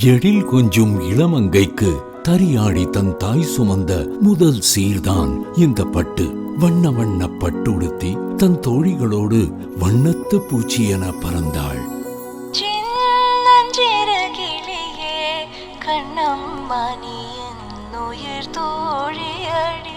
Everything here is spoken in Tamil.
எழில் கொஞ்சும் இளமங்கைக்கு தரியாடி தன் தாய் சுமந்த முதல் சீர்தான் இந்த பட்டு. வண்ண வண்ண பட்டுடுத்தி தன் தோழிகளோடு வண்ணத்து பூச்சி என பறந்தாள். சின்னஞ்சிறகிலேயே கண்ணம்மா நீ என் உயிர் தோழியடி.